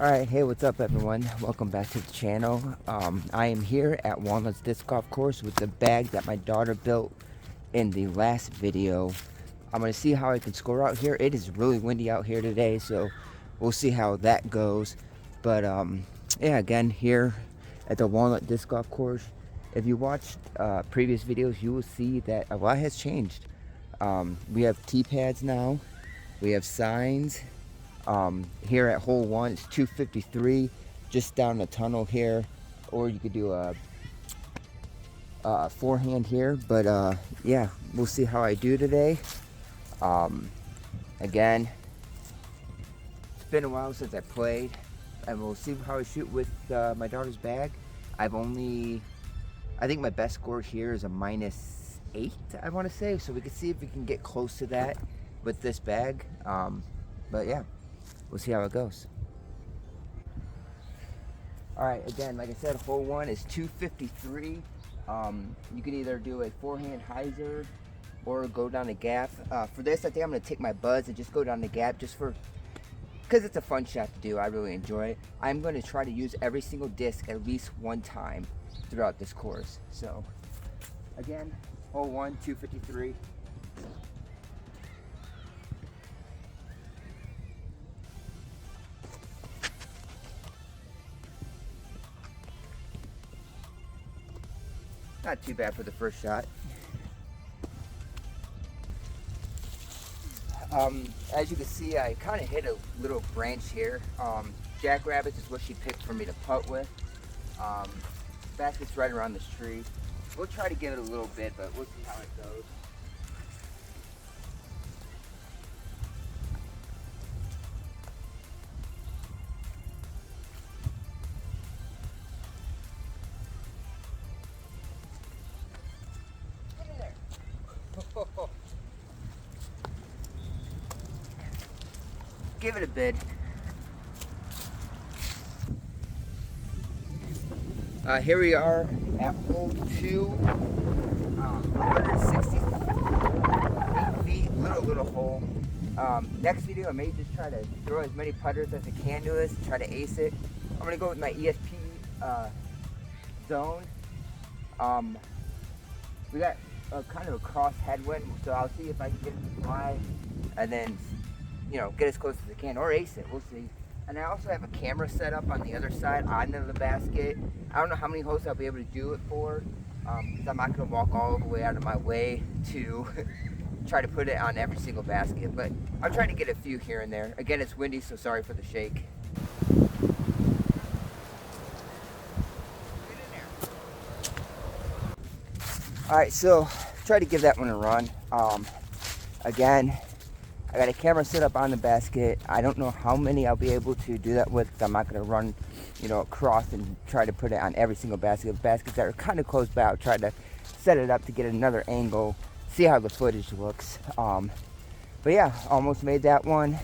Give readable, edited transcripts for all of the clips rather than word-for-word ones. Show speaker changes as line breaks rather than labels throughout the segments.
Alright, hey, what's up everyone? Welcome back to the channel. I am here at Walnut's Disc Golf Course with the bag that my daughter built in the last video. I'm going to see how I can score out here. It is really windy out here today, so we'll see how that goes. But yeah, again, here at the Walnut Disc Golf Course. If you watched previous videos, you will see that a lot has changed. We have tee pads now. We have signs. Here at hole 1 it's 253 just down the tunnel here, or you could do a forehand here, but yeah, we'll see how I do today. Again, it's been a while since I played, and we'll see how I shoot with my daughter's bag. I think my best score here is a -8, I want to say, so we can see if we can get close to that with this bag. But yeah, we'll see how it goes. Alright, again, like I said, hole 1 is 253. You can either do a forehand hyzer or go down the gap. For this, I think I'm going to take my buds and just go down the gap just because it's a fun shot to do. I really enjoy it. I'm going to try to use every single disc at least one time throughout this course. So, again, hole 1, 253. Not too bad for the first shot. As you can see, I kind of hit a little branch here. Jackrabbits is what she picked for me to putt with. Basket's right around this tree. We'll try to give it a little bit, but we'll see how it goes. Give it a bid. Here we are at hole 2, 168 feet, little hole. Next video, I may just try to throw as many putters as I can to this, try to ace it. I'm gonna go with my ESP zone. We got kind of a cross headwind, so I'll see if I can get it to fly, and then, you know, get as close as I can, or ace it, we'll see. And I also have a camera set up on the other side, on the basket. I don't know how many holes I'll be able to do it for, because I'm not going to walk all the way out of my way to try to put it on every single basket, but I'm trying to get a few here and there. Again, it's windy, so sorry for the shake. Alright, so try to give that one a run. Again, I got a camera set up on the basket. I don't know how many I'll be able to do that with. I'm not going to run, you know, across and try to put it on every single basket. Baskets that are kind of close by, I'll try to set it up to get another angle, see how the footage looks. But yeah, almost made that one.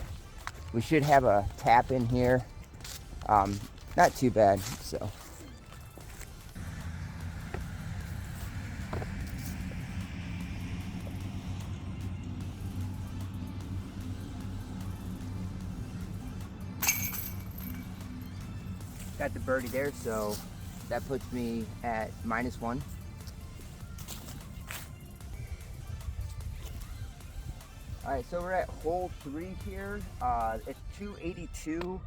We should have a tap in here. Not too bad, so. Got the birdie there, so that puts me at -1. Alright, so we're at hole 3 here. It's 282.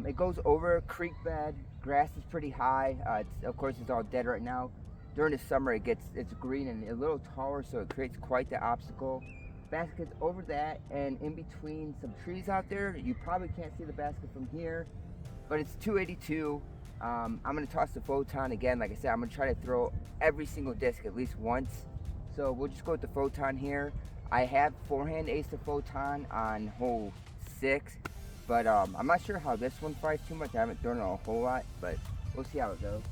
It goes over a creek bed. Grass is pretty high. Of course, it's all dead right now. During the summer, it's green and a little taller, so it creates quite the obstacle. Basket's over that, and in between some trees out there. You probably can't see the basket from here, but it's 282. I'm going to toss the photon again. Like I said, I'm going to try to throw every single disc at least once. So we'll just go with the photon here. I have forehand ace the photon on hole 6, but I'm not sure how this one flies too much. I haven't thrown it a whole lot, but we'll see how it goes.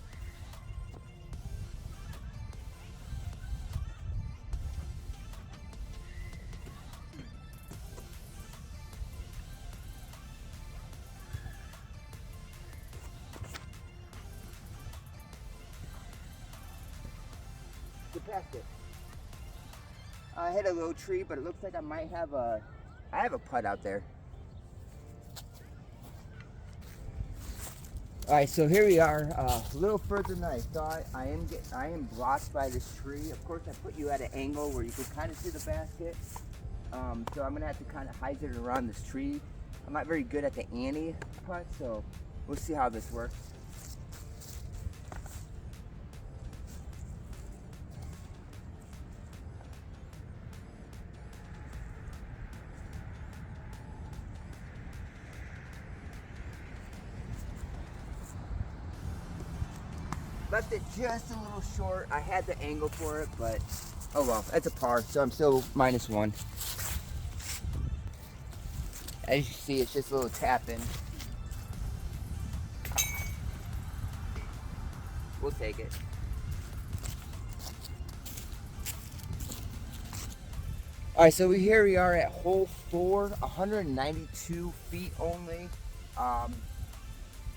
Past it. I hit a little tree, but it looks like I have a putt out there. All right, so here we are, a little further than I thought. I am blocked by this tree. Of course, I put you at an angle where you can kind of see the basket. So I'm gonna have to kind of hyzer it around this tree. I'm not very good at the ante putt, so we'll see how this works. Left it just a little short. I had the angle for it, but oh well, that's a par, so I'm still -1. As you see, it's just a little tap in. We'll take it. All right, so here we are at hole 4, 192 feet only.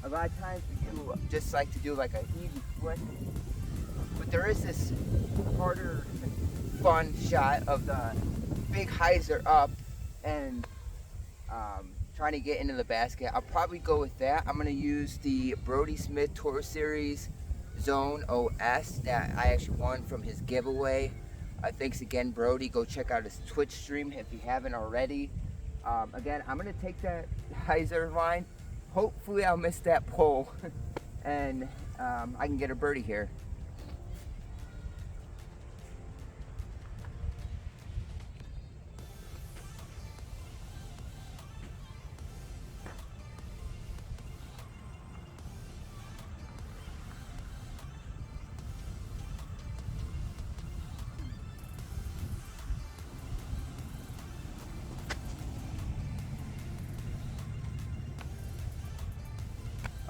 A lot of times we do just like to do like an easy flick, but there is this harder, fun shot of the big hyzer up and trying to get into the basket. I'll probably go with that. I'm gonna use the Brody Smith Tour Series Zone OS that I actually won from his giveaway. Thanks again, Brody. Go check out his Twitch stream if you haven't already. Again, I'm gonna take that hyzer line. Hopefully I'll miss that pole and I can get a birdie here.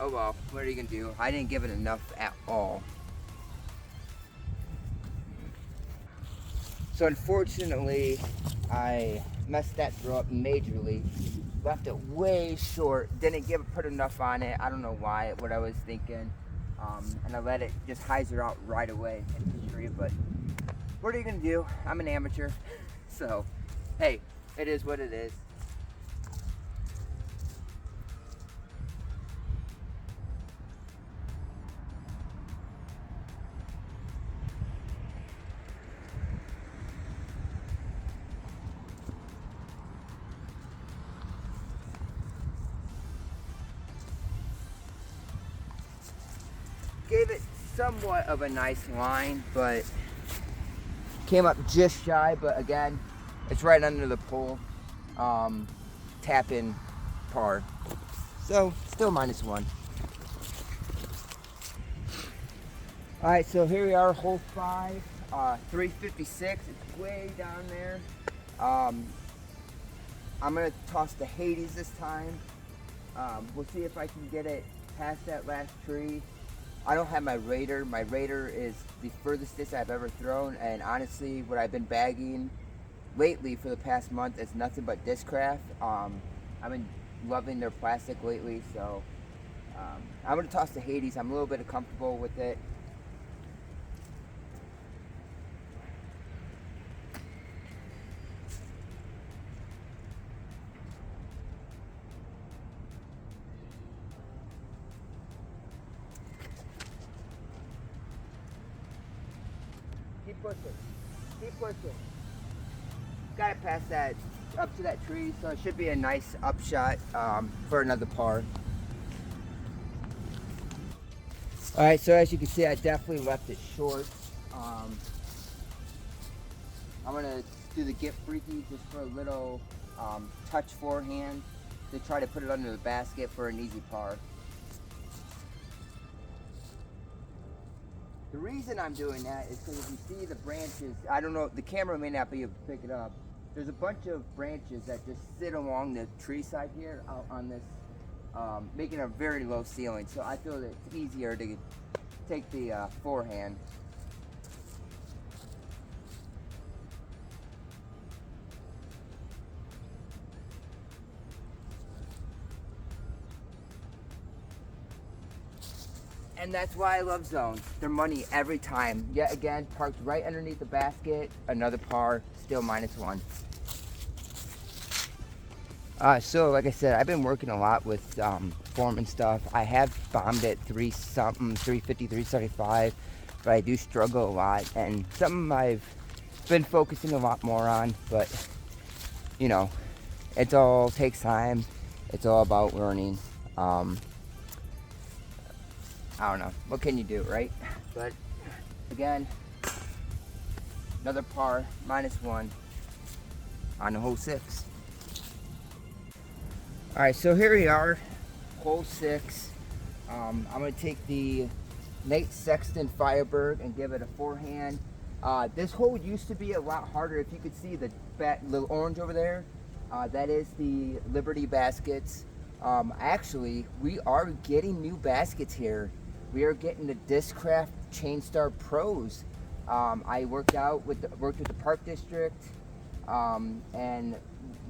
Oh well, what are you gonna do? I didn't give it enough at all. So unfortunately, I messed that throw up majorly. Left it way short. Didn't put enough on it. I don't know why, what I was thinking. And I let it just hyzer out right away into the tree. But what are you gonna do? I'm an amateur. So, hey, it is what it is. Gave it somewhat of a nice line, but came up just shy. But again, it's right under the pole. Tap in par. So still -1. All right, so here we are, hole 5, 356. It's way down there. I'm gonna toss the Hades this time. We'll see if I can get it past that last tree. I don't have my Raider. My Raider is the furthest distance I've ever thrown, and honestly, what I've been bagging lately for the past month is nothing but Discraft. I've been loving their plastic lately, so I'm gonna toss the Hades. I'm a little bit comfortable with it. Keep pushing. Keep pushing. Got it past that, up to that tree, so it should be a nice upshot for another par. All right, so as you can see, I definitely left it short. I'm gonna do the get freaky just for a little touch forehand to try to put it under the basket for an easy par. The reason I'm doing that is because if you see the branches, I don't know, the camera may not be able to pick it up. There's a bunch of branches that just sit along the tree side here out on this, making a very low ceiling. So I feel that it's easier to take the forehand. And that's why I love zones. They're money every time. Yet again, parked right underneath the basket. Another par, still -1. So like I said, I've been working a lot with form and stuff. I have bombed at 350, 375, but I do struggle a lot, and something I've been focusing a lot more on. But you know, it all takes time. It's all about learning. I don't know. What can you do, right? But again, another par, -1 on the hole 6. All right, so here we are, hole 6. I'm going to take the Nate Sexton Firebird and give it a forehand. This hole used to be a lot harder. If you could see the little orange over there, that is the Liberty baskets. Actually, we are getting new baskets here. We are getting the Discraft Chainstar Pros. I worked with the Park District, and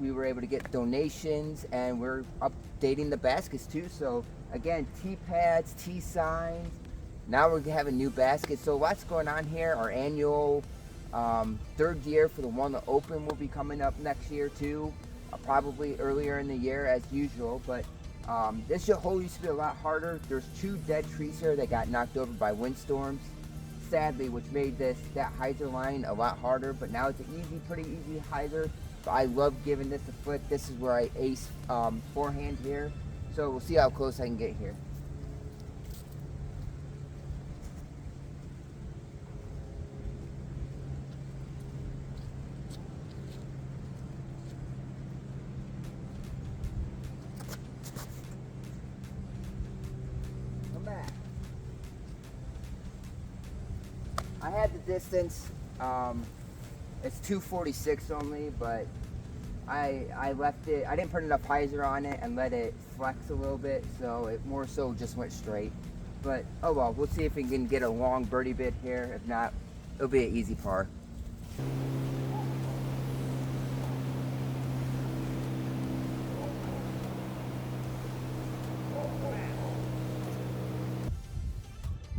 we were able to get donations, and we're updating the baskets too. So again, T-pads, T-signs. Now we're having new baskets. So lots going on here. Our annual 3rd year for the Walnut Open will be coming up next year too. Probably earlier in the year as usual, but this hole used to be a lot harder. There's 2 dead trees here that got knocked over by windstorms, sadly, which made that hyzer line a lot harder, but now it's an pretty easy hyzer. But I love giving this a foot. This is where I ace forehand here, so we'll see how close I can get here. I had the distance. It's 246 only, but I left it. I didn't put enough hyzer on it and let it flex a little bit, so it more so just went straight. But oh well, we'll see if we can get a long birdie bit here. If not, it'll be an easy par.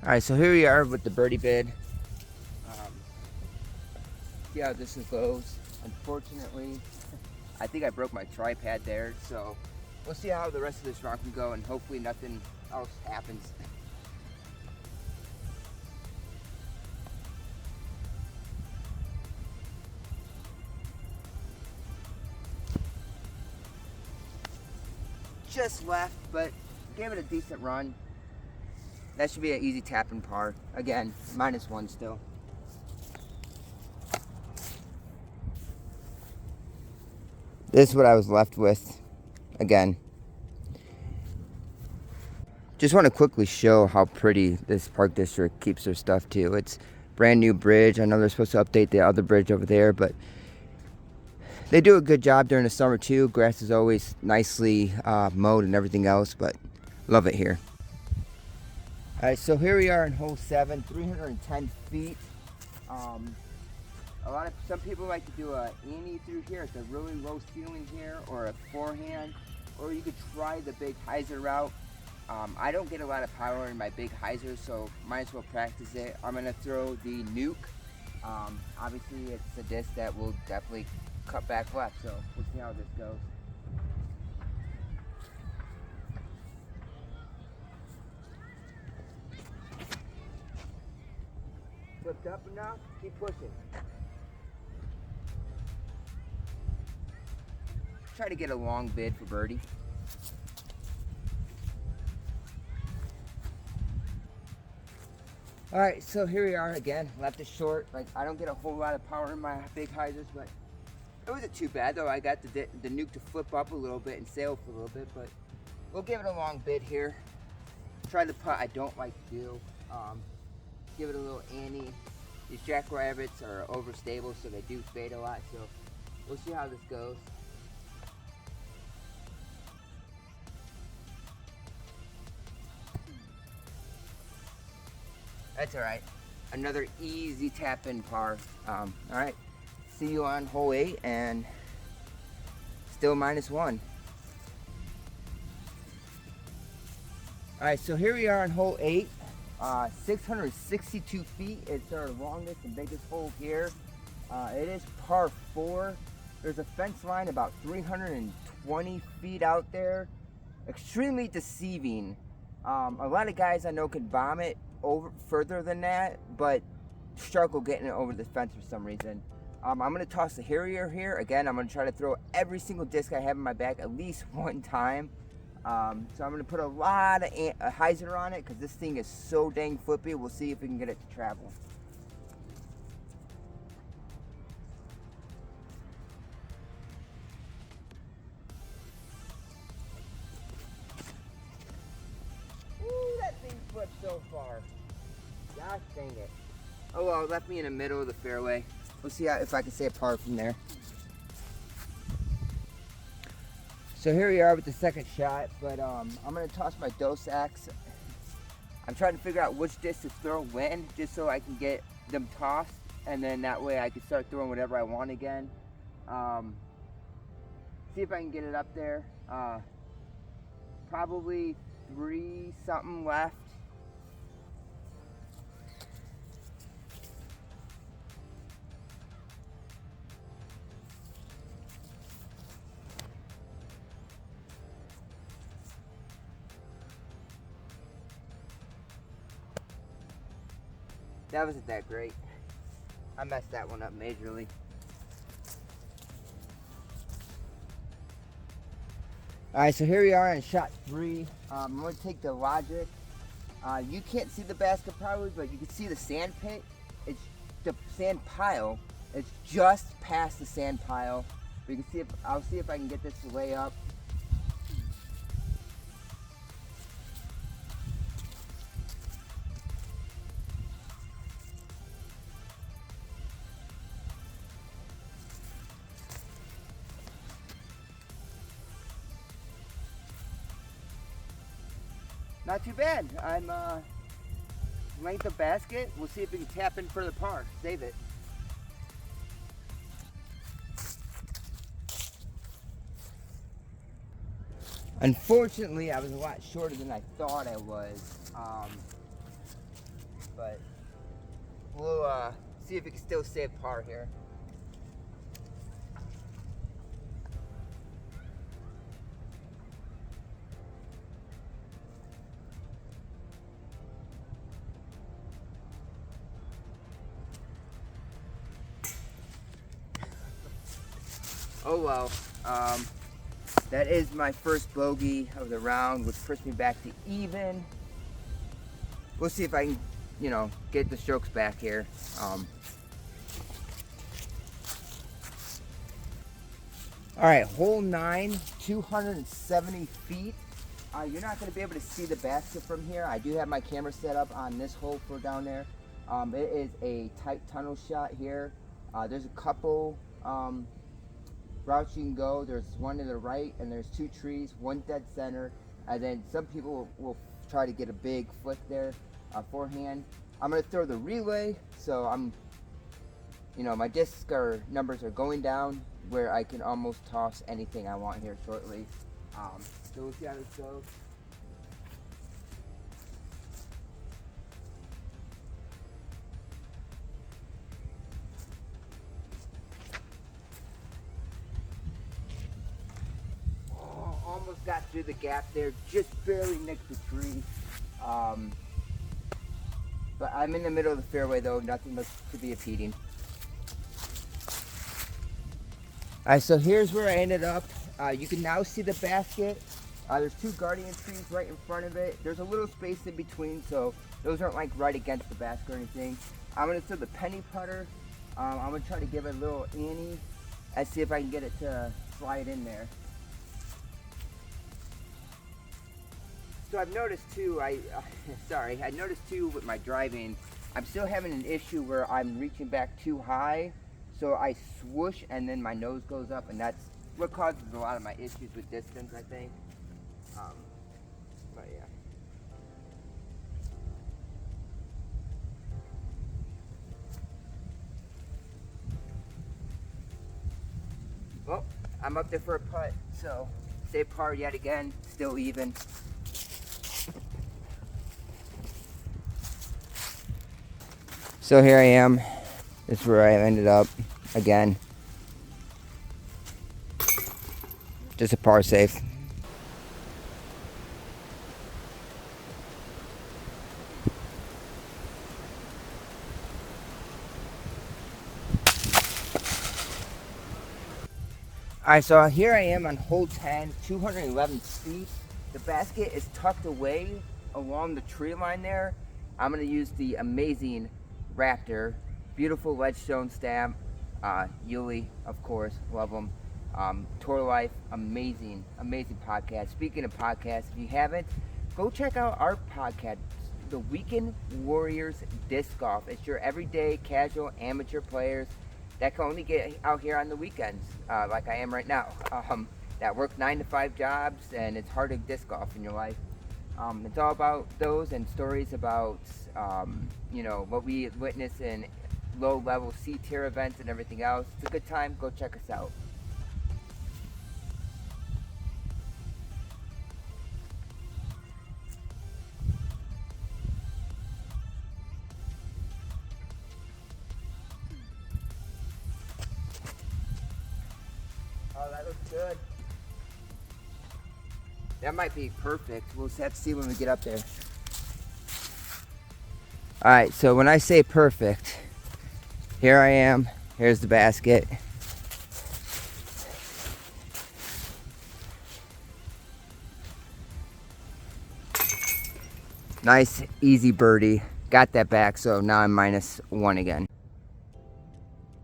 All right, so here we are with the birdie bid. See how this goes. Unfortunately, I think I broke my tripod there, so we'll see how the rest of this round can go, and hopefully nothing else happens. Just left, but gave it a decent run. That should be an easy tap and par. Again, -1 still. This is what I was left with. Again, just want to quickly show how pretty this Park District keeps their stuff too. It's brand new bridge. I know they're supposed to update the other bridge over there, but they do a good job during the summer too. Grass is always nicely mowed and everything else, but love it here. All right, so here we are in hole 7, 310 feet. Some people like to do a ante through here. It's a really low ceiling here, or a forehand, or you could try the big hyzer route. I don't get a lot of power in my big hyzer, so might as well practice it. I'm gonna throw the nuke. Obviously, it's a disc that will definitely cut back left, so we'll see how this goes. Flipped up enough, keep pushing. Try to get a long bid for birdie. All right, so here we are again. Left it short. Like, I don't get a whole lot of power in my big hyzers, but it wasn't too bad though. I got the nuke to flip up a little bit and sail for a little bit, but we'll give it a long bid here. Try the putt I don't like to do. Give it a little ante. These jackrabbits are overstable, so they do fade a lot, so we'll see how this goes. That's all right. Another easy tap in par. All right, see you on hole 8, and still -1. All right, so here we are on hole 8. 662 feet. It's our longest and biggest hole here. It is par 4. There's a fence line about 320 20 feet out there. Extremely deceiving. A lot of guys I know can bomb it over further than that, but struggle getting it over the fence for some reason. I'm going to toss the Harrier here. Again, I'm going to try to throw every single disc I have in my bag at least one time. So I'm going to put a lot of hyzer on it because this thing is so dang flippy. We'll see if we can get it to travel. Ooh, that thing flipped so far. Gosh dang it. Oh well, it left me in the middle of the fairway. We'll see if I can stay apart from there. So here we are with the second shot, but I'm going to toss my Daughther. I'm trying to figure out which disc to throw when, just so I can get them tossed, and then that way I can start throwing whatever I want again. See if I can get it up there. Probably 3 something left. That wasn't that great. I messed that one up majorly. Alright, so here we are on shot 3. I'm going to take the Logic. You can't see the basket probably, but you can see the sand pit. It's the sand pile. It's just past the sand pile. You can see if I'll see if I can get this to lay up. Not too bad. I'm length of basket. We'll see if we can tap in for the par. Save it. Unfortunately, I was a lot shorter than I thought I was. But we'll see if we can still save par here. Oh well, that is my first bogey of the round, which pushed me back to even. We'll see if I can, you know, get the strokes back here. All right, hole 9, 270 feet. You're not going to be able to see the basket from here. I do have my camera set up on this hole for down there. It is a tight tunnel shot here. There's a couple routes you can go. There's one to the right, and there's 2 trees, one dead center, and then some people will try to get a big flick there forehand. I'm going to throw the relay, so my disc numbers are going down where I can almost toss anything I want here shortly. So we'll see how this goes. Almost got through the gap there, just barely nicked the tree. But I'm in the middle of the fairway though, nothing looks to be impeding. Alright, so here's where I ended up. You can now see the basket. There's 2 guardian trees right in front of it. There's a little space in between, so those aren't like right against the basket or anything. I'm going to throw the penny putter. I'm going to try to give it a little ante and see if I can get it to slide in there. So I've noticed too, I noticed too with my driving, I'm still having an issue where I'm reaching back too high, so I swoosh and then my nose goes up, and that's what causes a lot of my issues with distance, I think. But yeah. Well, I'm up there for a putt, so save par yet again, still even. So here I am. This is where I ended up again. Just a par safe. Alright, so here I am on hole 10, 211 feet. The basket is tucked away along the tree line there. I'm going to use the amazing Raptor. Beautiful ledgestone stamp. Yuli, of course, love them. Tour Life, amazing, amazing podcast. Speaking of podcasts, if you haven't, go check out our podcast, The Weekend Warriors Disc Golf. It's your everyday, casual, amateur players that can only get out here on the weekends, like I am right now. That work 9 to 5 jobs, and it's hard to disc golf in your life. It's all about those and stories about, what we witness in low-level C-tier events and everything else. It's a good time. Go check us out. Oh, that looks good. That might be perfect. We'll have to see when we get up there. Alright, so when I say perfect, here I am. Here's the basket. Nice, easy birdie. Got that back, so now I'm -1 again.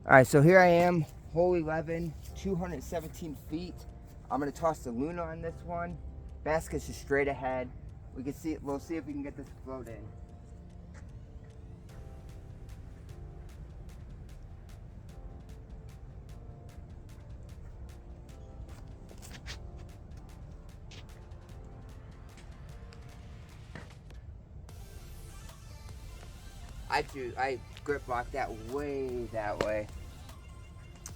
Alright, so here I am, hole 11, 217 feet. I'm going to toss the Luna on this one. Basket's just straight ahead. We'll see if we can get this to float in. I grip locked that way that way.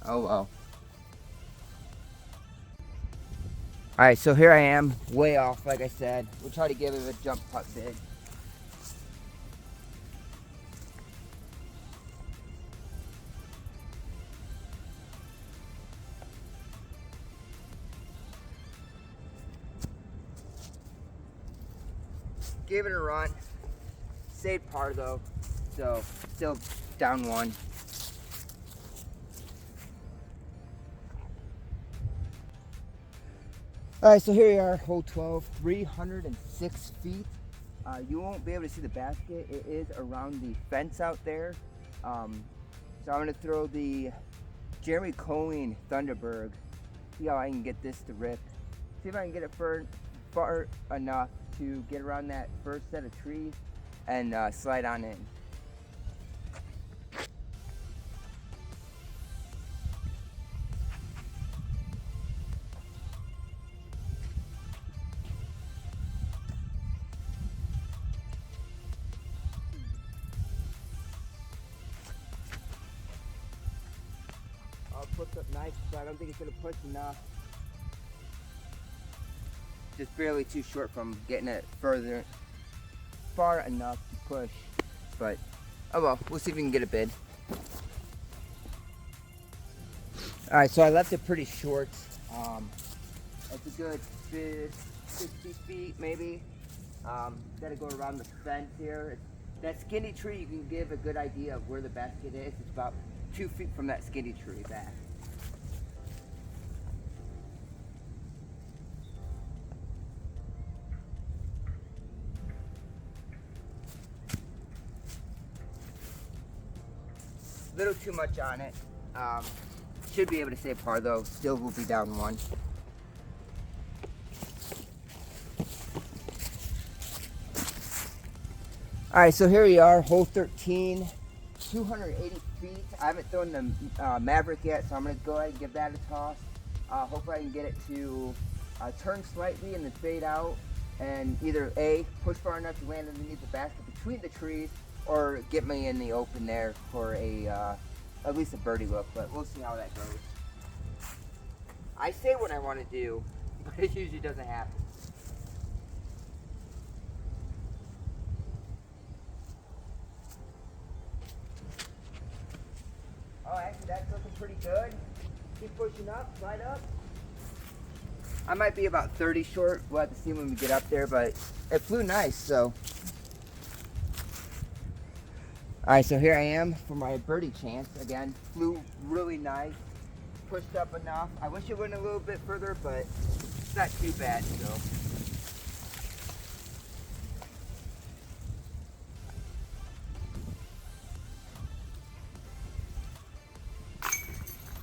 Oh well. Alright, so here I am, way off, like I said. We'll try to give it a jump putt bid. Gave it a run. Saved par though, so still down 1. Alright, so here we are, hole 12, 306 feet. You won't be able to see the basket. It is around the fence out there. So I'm going to throw the Jeremy Cohen Thunderbird. See how I can get this to rip. See if I can get it far enough to get around that first set of trees and slide on in. Puts up nice, but I don't think it's going to push enough. Just barely too short from getting it far enough to push. But, oh well, we'll see if we can get a bid. Alright, so I left it pretty short. It's a good 60 feet maybe. Gotta go around the fence here. That skinny tree, you can give a good idea of where the basket is. It's about 2 feet from that skinny tree back. Little too much on it. Should be able to save par though. Still will be down 1. Alright, so here we are, hole 13, 280 feet. I haven't thrown the Maverick yet, so I'm going to go ahead and give that a toss. Hopefully I can get it to turn slightly and then fade out, and either A, push far enough to land underneath the basket between the trees, or get me in the open there for at least a birdie look, but we'll see how that goes. I say what I want to do, but it usually doesn't happen. Oh, actually that's looking pretty good. Keep pushing up, slide up. I might be about 30 short. We'll have to see when we get up there, but it flew nice, so. All right, so here I am for my birdie chance. Again, flew really nice, pushed up enough. I wish it went a little bit further, but it's not too bad, so.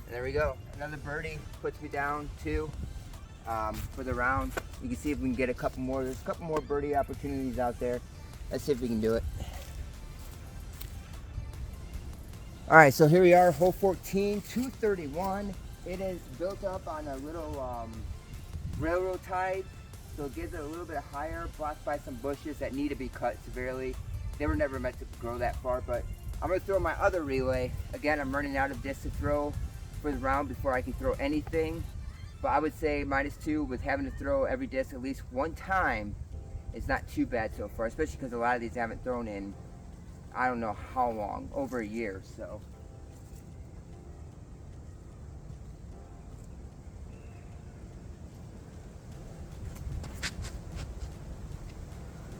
And there we go, another birdie, puts me down 2 for the round. You can see if we can get a couple more. There's a couple more birdie opportunities out there. Let's see if we can do it. All right, so here we are, hole 14, 231. It is built up on a little railroad tie, so it gives it a little bit higher, blocked by some bushes that need to be cut severely. They were never meant to grow that far, but I'm gonna throw my other relay. Again, I'm running out of disc to throw for the round before I can throw anything. But I would say -2 with having to throw every disc at least 1 time is not too bad so far, especially because a lot of these I haven't thrown in I don't know how long, over a year, so.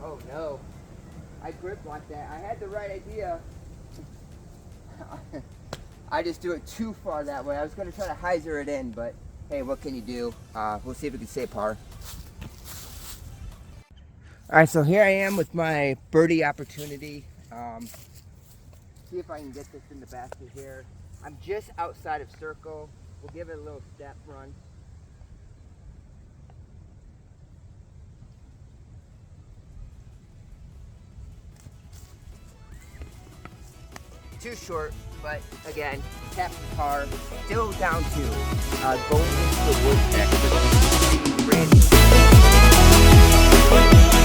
Oh no, I grip like that. I had the right idea. I just threw it too far that way. I was gonna try to hyzer it in, but hey, what can you do? We'll see if we can stay par. All right, so here I am with my birdie opportunity. See if I can get this in the basket here. I'm just outside of circle. We'll give it a little step run. Too short, but again, tap the par, still down 2. Going into the woods next.